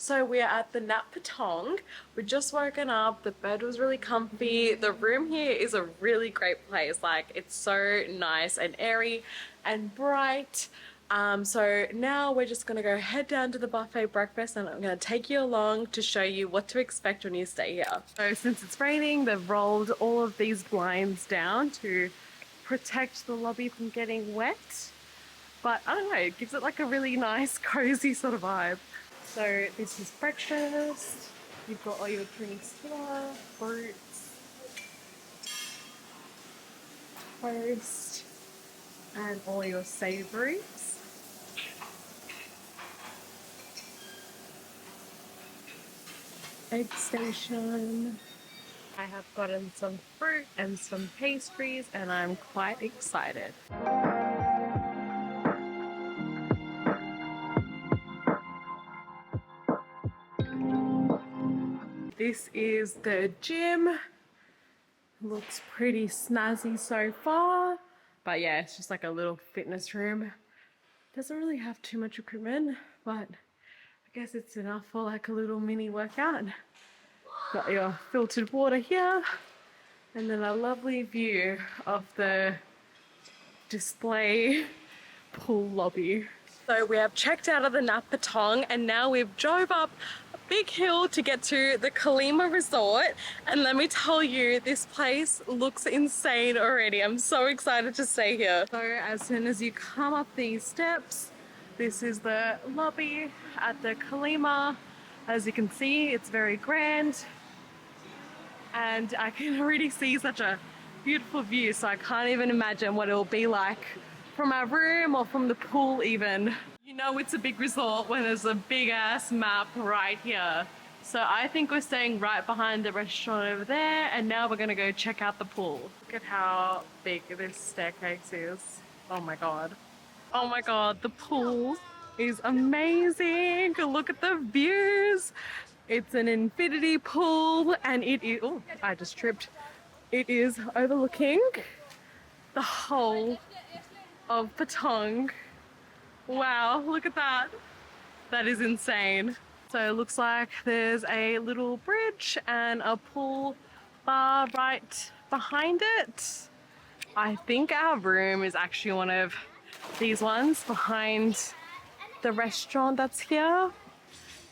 So we're at the Nap Patong. We're just woken up. The bed was really comfy. The room here is a really great place. Like, it's so nice and airy and bright. So now we're just gonna go head down to the buffet breakfast, and I'm gonna take you along to show you what to expect when you stay here. So since it's raining, they've rolled all of these blinds down to protect the lobby from getting wet. But I don't know, it gives it like a really nice, cozy sort of vibe. So this is breakfast. You've got all your drinks here, fruits, toast, and all your savouries. Egg station. I have gotten some fruit and some pastries, and I'm quite excited. This is the gym. Looks pretty snazzy so far. But yeah, it's just like a little fitness room. Doesn't really have too much equipment, but I guess it's enough for like a little mini workout. Got your filtered water here, and then a lovely view of the display pool lobby. So we have checked out of the Nap Patong, and now we've drove up a big hill to get to the Kalima Resort. And let me tell you, this place looks insane already. I'm so excited to stay here. So as soon as you come up these steps, this is the lobby at the Kalima. As you can see, it's very grand. And I can already see such a beautiful view, so I can't even imagine what it'll be like from our room or from the pool even. You know it's a big resort when there's a big ass map right here. So I think we're staying right behind the restaurant over there, and now we're gonna go check out the pool. Look at how big this staircase is. Oh my god. Oh my god, the pool is amazing. Look at the views. It's an infinity pool, and it is, oh, I just tripped. It is overlooking the whole of Patong. Wow, look at that. That is insane. So it looks like there's a little bridge and a pool bar right behind it. I think our room is actually one of these ones behind the restaurant that's here.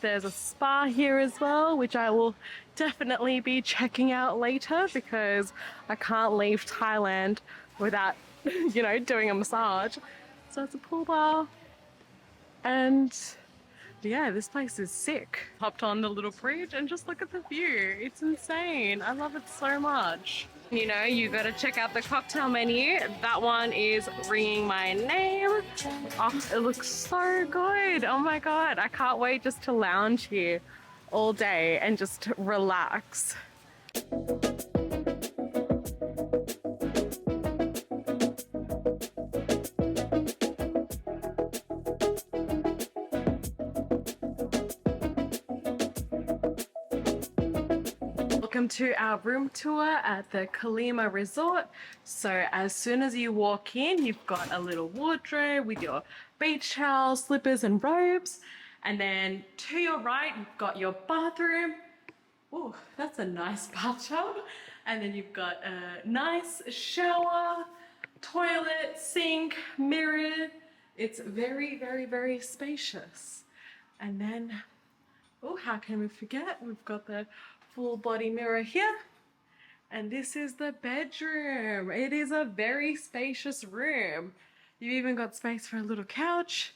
There's a spa here as well, which I will definitely be checking out later because I can't leave Thailand without, you know, doing a massage. So it's a pool bar, and yeah, this place is sick. Hopped on the little bridge and just look at the view. It's insane. I love it so much. You know, you gotta check out the cocktail menu. That one is ringing my name. Oh, it looks so good. Oh my god, I can't wait just to lounge here all day and just relax. Welcome to our room tour at the Kalima Resort. So as soon as you walk in, you've got a little wardrobe with your beach towels, slippers and robes. And then to your right, you've got your bathroom. Oh, that's a nice bathtub. And then you've got a nice shower, toilet, sink, mirror. It's very, very, very spacious. And then, oh, how can we forget? We've got the full body mirror here. And this is the bedroom. It is a very spacious room. You've even got space for a little couch.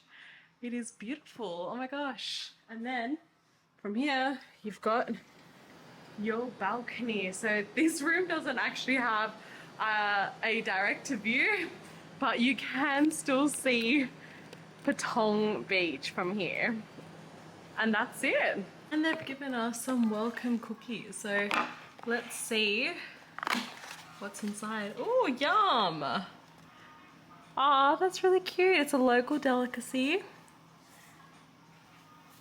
It is beautiful. Oh my gosh. And then from here, you've got your balcony. So this room doesn't actually have a direct view, but you can still see Patong Beach from here. And that's it. And they've given us some welcome cookies. So let's see what's inside. Oh, yum. Oh, that's really cute. It's a local delicacy.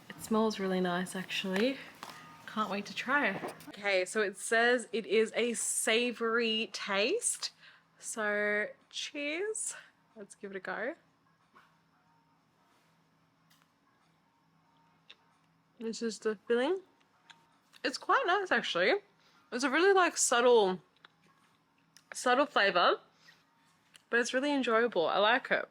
It smells really nice, actually. Can't wait to try it. Okay, so it says it is a savory taste. So cheers. Let's give it a go. This is the filling. It's quite nice actually. It's a really like subtle flavor, but it's really enjoyable. I like it.